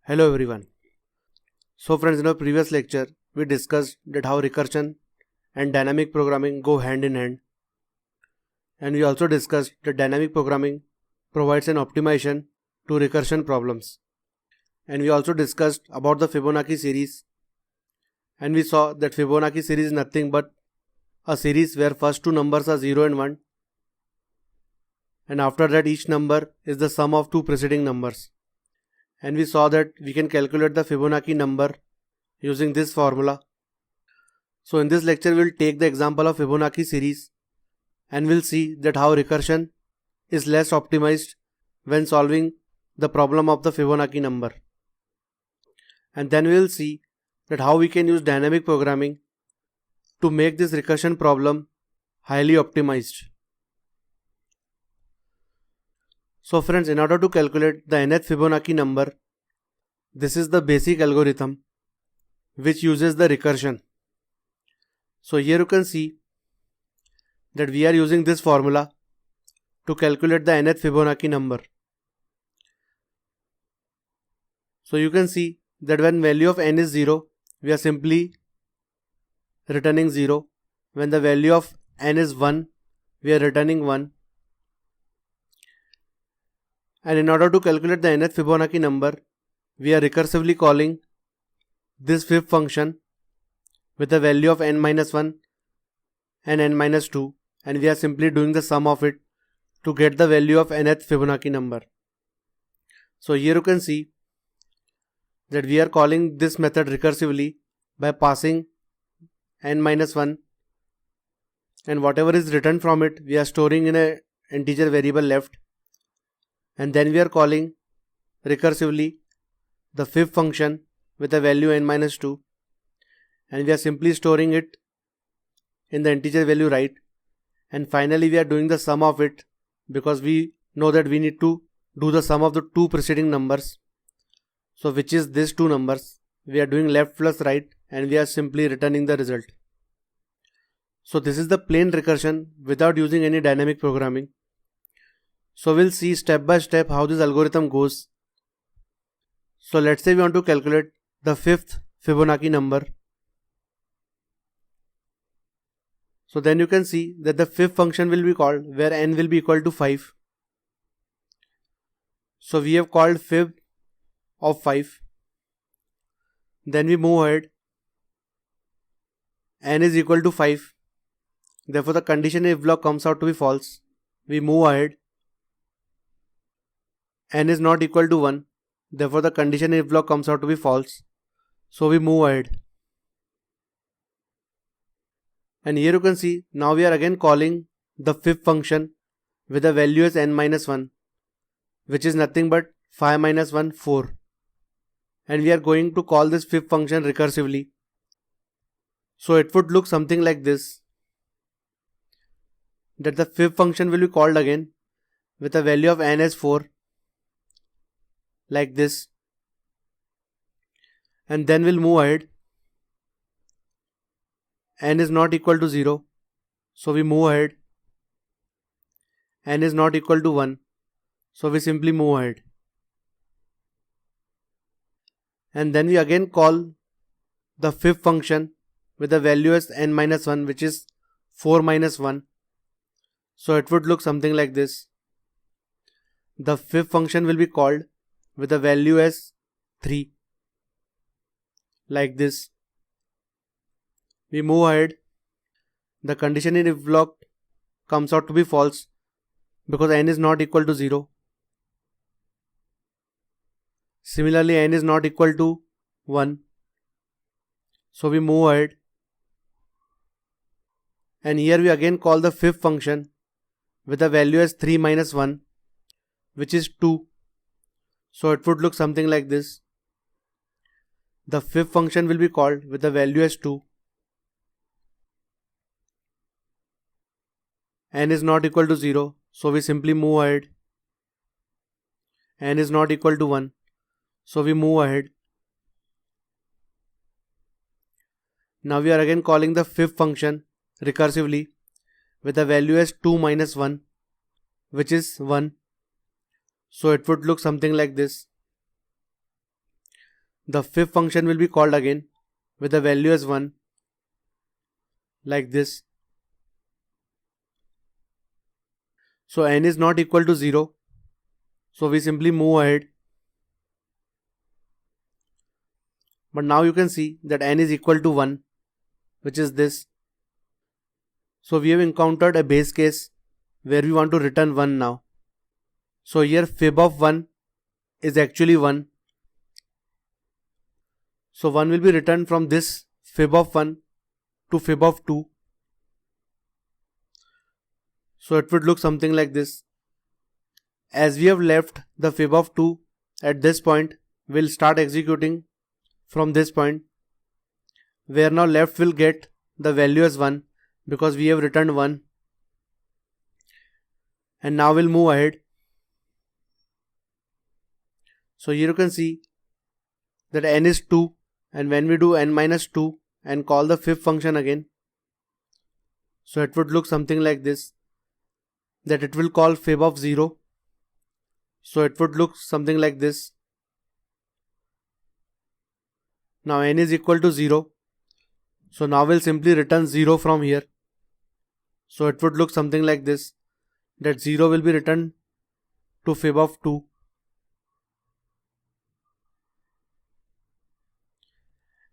Hello everyone. So friends, in our previous lecture, we discussed that how recursion and dynamic programming go hand in hand. And we also discussed that dynamic programming provides an optimization to recursion problems. And we also discussed about the Fibonacci series. And we saw that Fibonacci series is nothing but a series where first two numbers are 0 and 1. And after that each number is the sum of two preceding numbers. And we saw that we can calculate the Fibonacci number using this formula. So in this lecture we'll take the example of Fibonacci series and we'll see that how recursion is less optimized when solving the problem of the Fibonacci number. And then we'll see that how we can use dynamic programming to make this recursion problem highly optimized. So friends, in order to calculate the nth Fibonacci number, this is the basic algorithm which uses the recursion. So here you can see that we are using this formula to calculate the nth Fibonacci number. So you can see that when value of n is 0, we are simply returning 0. When the value of n is 1, we are returning 1. And in order to calculate the nth Fibonacci number, we are recursively calling this fifth function with the value of n-1 and n-2, and we are simply doing the sum of it to get the value of nth Fibonacci number. So here you can see that we are calling this method recursively by passing n-1, and whatever is returned from it we are storing in an integer variable left. And then we are calling recursively the fifth function with a value n-2, and we are simply storing it in the integer value right. And finally we are doing the sum of it because we know that we need to do the sum of the two preceding numbers. So which is these two numbers. We are doing left plus right and we are simply returning the result. So this is the plain recursion without using any dynamic programming. So we'll see step by step how this algorithm goes. So let's say we want to calculate the fifth Fibonacci number. So then you can see that the fifth function will be called where n will be equal to 5. So we have called fib of 5. Then we move ahead. N is equal to 5. Therefore the condition if block comes out to be false. We move ahead. N is not equal to 1. Therefore the condition if block comes out to be false. So we move ahead. And here you can see now we are again calling the fifth function with the value as n-1, which is nothing but 5 minus 1, 4. And we are going to call this fifth function recursively. So it would look something like this. That the fifth function will be called again with a value of n as 4. Like this. And then we'll move ahead. N is not equal to 0. So we move ahead. N is not equal to 1. So we simply move ahead. And then we again call the fifth function with the value as n-1, which is 4 minus 1. So it would look something like this. The fifth function will be called with a value as 3. Like this. We move ahead. The condition in if block comes out to be false because n is not equal to 0. Similarly, n is not equal to 1. So we move ahead. And here we again call the fifth function with a value as 3 minus 1, which is 2. So it would look something like this. The fifth function will be called with the value as 2. N is not equal to 0. So we simply move ahead. N is not equal to 1. So we move ahead. Now we are again calling the fifth function recursively with the value as 2 minus 1, which is 1. So it would look something like this. the fifth function will be called again with the value as 1, like this. So n is not equal to 0, so we simply move ahead. But now you can see that n is equal to 1, which is this. So we have encountered a base case where we want to return 1 now. So here fib of 1 is actually 1. So 1 will be returned from this fib of 1 to fib of 2. So it would look something like this. As we have left the fib of 2 at this point, we'll start executing from this point, where now left will get the value as 1 because we have returned 1. And now we'll move ahead. So here you can see that n is 2, and when we do n minus 2 and call the fifth function again, so it would look something like this, that it will call fib of 0. So it would look something like this. Now n is equal to 0. So now we'll simply return 0 from here. So it would look something like this, that 0 will be returned to fib of 2.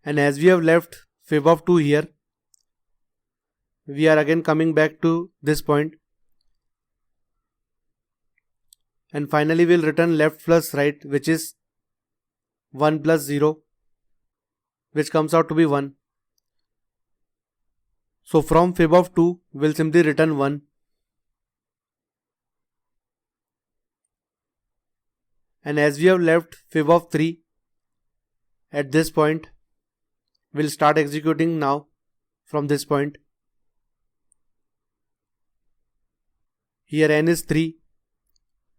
And as we have left fib of 2 here, we are again coming back to this point. And finally we'll return left plus right, which is 1 plus 0, which comes out to be 1. So from fib of 2, we'll simply return 1. And as we have left fib of 3 at this point, we'll start executing now from this point. Here n is 3.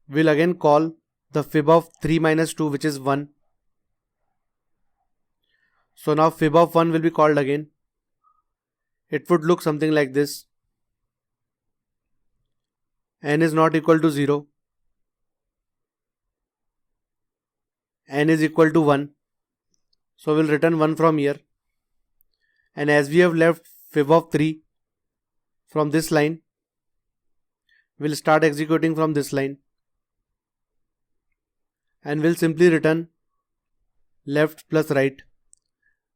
We'll again call the fib of 3 minus 2, which is 1. So now fib of 1 will be called again. It would look something like this. N is not equal to 0. N is equal to 1. So we'll return 1 from here. And as we have left fib of 3 from this line, we'll start executing from this line. And we'll simply return left plus right,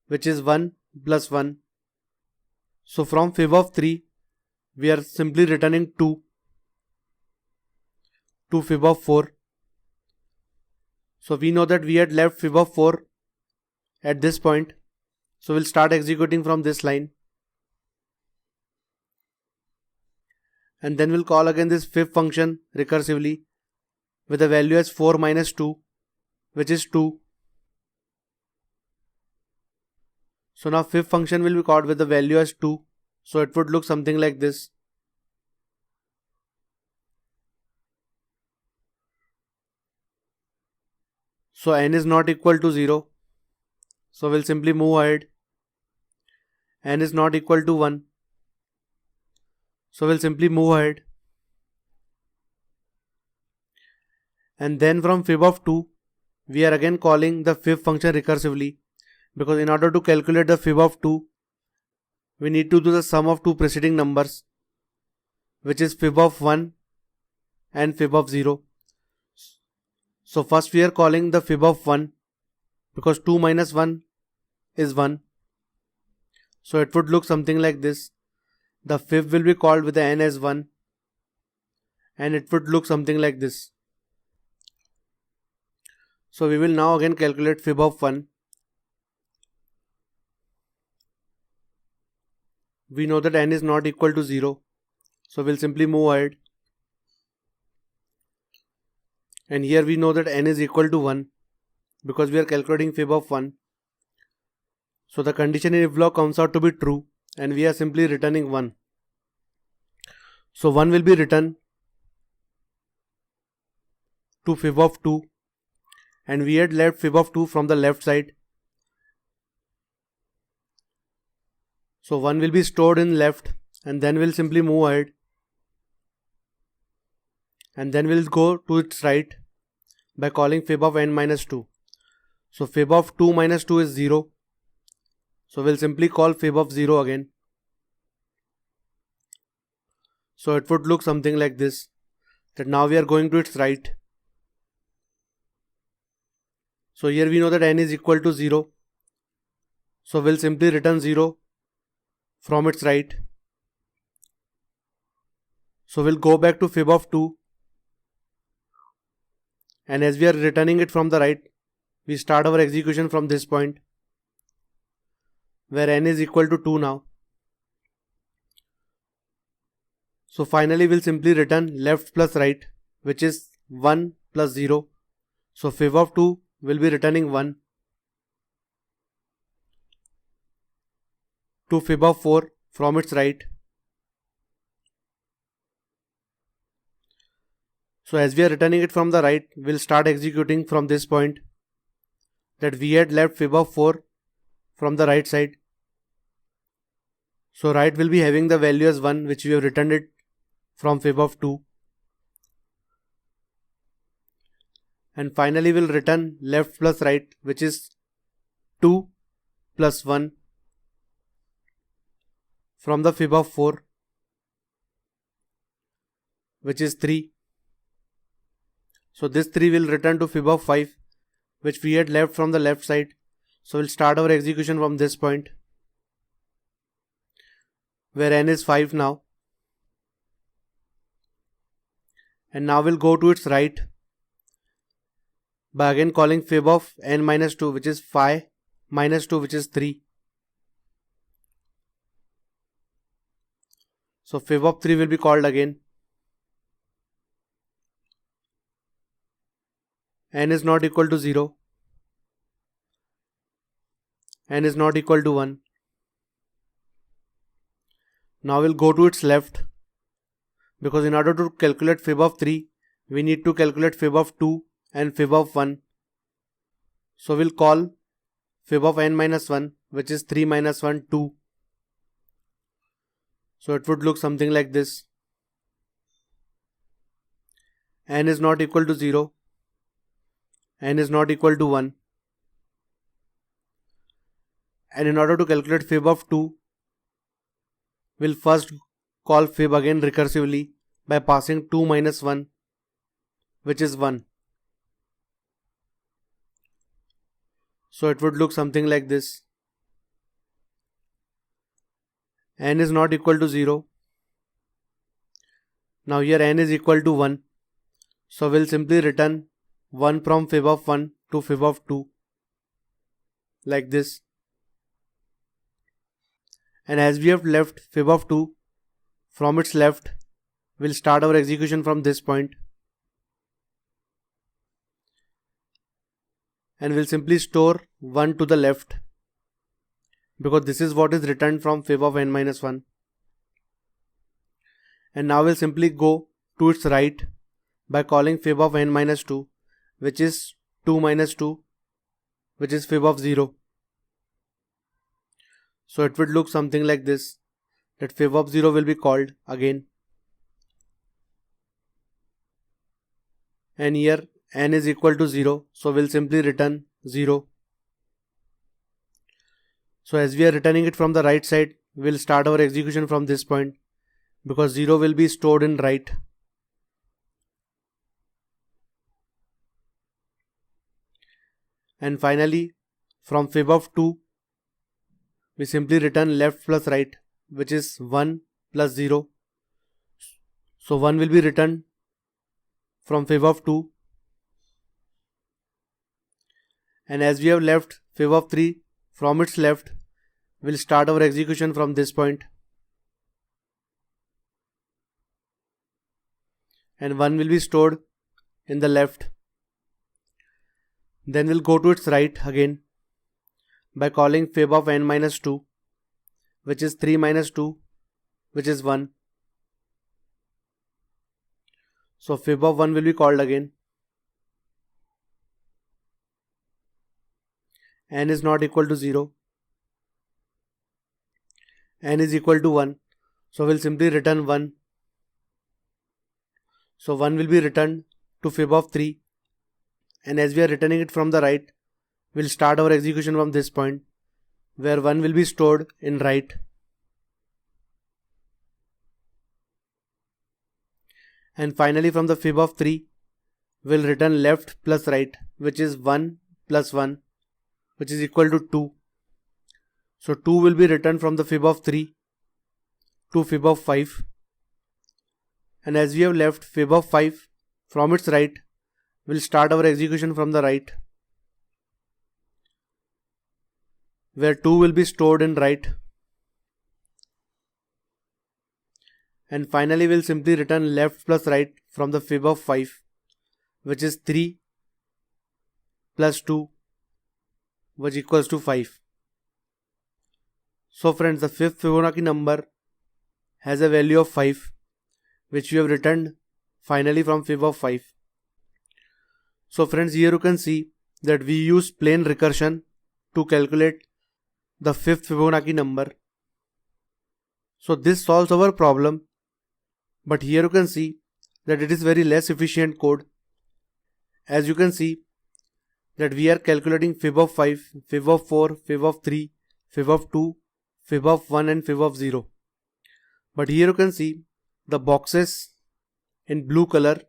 which is 1 plus 1. So from fib of 3, we are simply returning 2 to fib of 4. So we know that we had left fib of 4 at this point. So we'll start executing from this line. And then we'll call again this fifth function recursively with the value as 4 minus 2, which is 2. So now fifth function will be called with the value as 2. So it would look something like this. So n is not equal to 0. So we'll simply move ahead. N is not equal to 1. So we'll simply move ahead. And then from fib of 2, we are again calling the fifth function recursively, because in order to calculate the fib of 2, we need to do the sum of two preceding numbers, which is fib of 1 and fib of 0. So first we are calling the fib of 1, because 2 minus 1 is 1. So it would look something like this. The fib will be called with the n as 1, and it would look something like this. So we will now again calculate fib of 1. We know that n is not equal to 0. So we'll simply move ahead. And here we know that n is equal to 1, because we are calculating fib of 1. So the condition in if block comes out to be true, and we are simply returning 1. So 1 will be returned to fib of 2, and we had left fib of 2 from the left side. So 1 will be stored in left, and then we'll simply move ahead. And then we'll go to its right by calling fib of n minus 2. So fib of 2 minus 2 is 0. So we'll simply call fib of 0 again. So it would look something like this, that now we are going to its right. So here we know that n is equal to 0. So we'll simply return 0 from its right. So we'll go back to fib of 2. And as we are returning it from the right, we start our execution from this point, where n is equal to 2 now. So finally we'll simply return left plus right, which is 1 plus 0. So fib of 2 will be returning 1. To fib of 4 from its right. So as we are returning it from the right, we'll start executing from this point, that we had left fib of 4 from the right side. So right will be having the value as 1, which we have returned it from fib of 2. And finally we'll return left plus right, which is 2 plus 1 from the fib of 4, which is 3. So this 3 will return to fib of 5, which we had left from the left side. So we'll start our execution from this point, where n is 5 now. And now we'll go to its right by again calling fib of n minus 2, which is 5 minus 2, which is 3. So fib of 3 will be called again. N is not equal to 0. N is not equal to 1. Now we'll go to its left, because in order to calculate fib of 3, we need to calculate fib of 2 and fib of 1. So we'll call fib of n minus 1, which is 3 minus 1, 2. So it would look something like this. N is not equal to 0. N is not equal to 1. And in order to calculate fib of 2, we'll first call fib again recursively by passing 2 minus 1, which is 1. So it would look something like this. N is not equal to 0. Now here n is equal to 1. So we'll simply return 1 from fib of 1 to fib of 2, like this. And as we have left fib of 2 from its left, we'll start our execution from this point. And we'll simply store 1 to the left, because this is what is returned from fib of n minus 1. And now we'll simply go to its right by calling fib of n minus 2, which is 2 minus 2, which is fib of 0. So it would look something like this, that fib of 0 will be called again. And here n is equal to 0, so we'll simply return 0. So as we are returning it from the right side, we'll start our execution from this point, because 0 will be stored in right. And finally, from fib of 2, we simply return left plus right, which is 1 plus 0. So 1 will be returned from fib of 2. And as we have left fib of 3 from its left, we'll start our execution from this point. And 1 will be stored in the left. Then we'll go to its right again by calling fib of n minus 2, which is 3 minus 2, which is 1. So fib of 1 will be called again. N is not equal to 0. N is equal to 1. So we'll simply return 1. So 1 will be returned to fib of 3. And as we are returning it from the right, we'll start our execution from this point, where 1 will be stored in right. And finally from the fib of 3, we'll return left plus right, which is 1 plus 1, which is equal to 2. So 2 will be returned from the fib of 3 to fib of 5. And as we have left fib of 5 from its right, we'll start our execution from the right, where 2 will be stored in right. And finally we'll simply return left plus right from the fib of 5, which is 3 plus 2, which equals to 5. So friends, the fifth Fibonacci number has a value of 5, which we have returned finally from fib of 5. So friends, here you can see that we use plain recursion to calculate the fifth Fibonacci number. So this solves our problem, but here you can see that it is very less efficient code. As you can see that we are calculating fib of 5, fib of 4, fib of 3, fib of 2, fib of 1 and fib of 0. But here you can see the boxes in blue color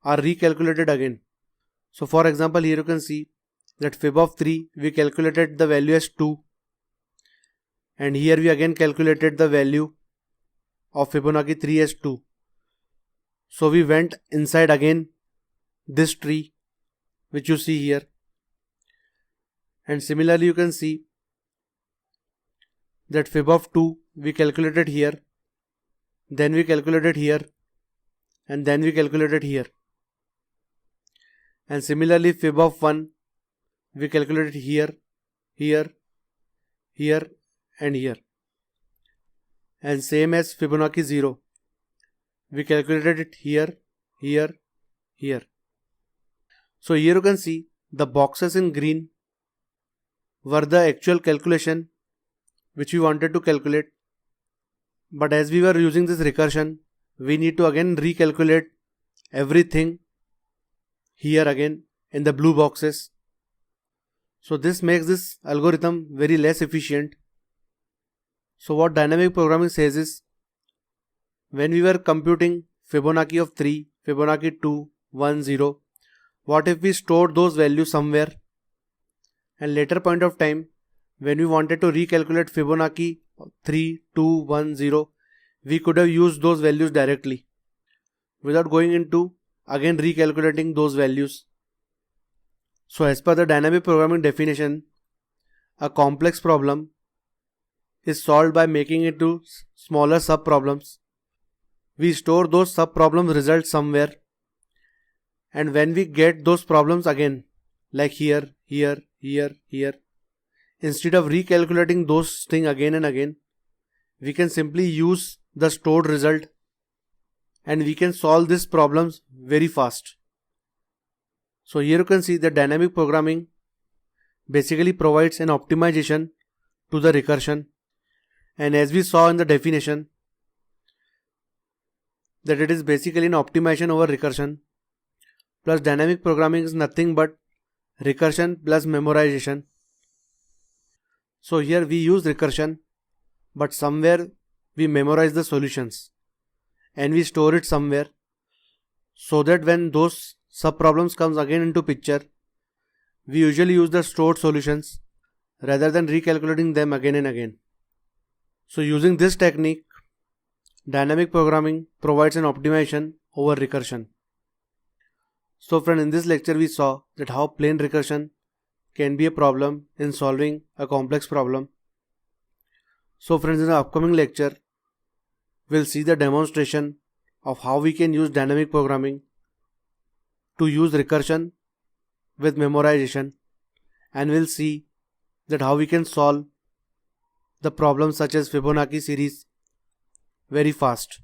are recalculated again. So for example, here you can see that fib of 3 we calculated the value as 2, and here we again calculated the value of Fibonacci 3 as 2. So we went inside again this tree which you see here, and similarly you can see that fib of 2 we calculated here, then we calculated here, and then we calculated here. And similarly fib of 1 we calculated here, here, here and here. And same as Fibonacci 0, we calculated it here, here, here. So here you can see the boxes in green were the actual calculation which we wanted to calculate. But as we were using this recursion, we need to again recalculate everything here again in the blue boxes. So this makes this algorithm very less efficient. So what dynamic programming says is, when we were computing Fibonacci of 3, Fibonacci 2, 1, 0, what if we stored those values somewhere, and later point of time when we wanted to recalculate Fibonacci 3, 2, 1, 0, we could have used those values directly without going into again recalculating those values. So as per the dynamic programming definition, a complex problem is solved by making it to smaller sub-problems. We store those sub-problem results somewhere, and when we get those problems again, like here, here, here, here, instead of recalculating those things again and again, we can simply use the stored result and we can solve these problems very fast. So here you can see that dynamic programming basically provides an optimization to the recursion, and as we saw in the definition that it is basically an optimization over recursion, plus dynamic programming is nothing but recursion plus memorization. So here we use recursion, but somewhere we memorize the solutions and we store it somewhere, so that when those sub-problems comes again into picture, we usually use the stored solutions rather than recalculating them again and again. So using this technique, dynamic programming provides an optimization over recursion. So friend, in this lecture we saw that how plain recursion can be a problem in solving a complex problem. So friends, in the upcoming lecture, we'll see the demonstration of how we can use dynamic programming to use recursion with memorization, and we'll see that how we can solve the problems such as Fibonacci series very fast.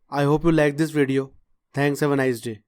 I hope you like this video. Thanks, have a nice day.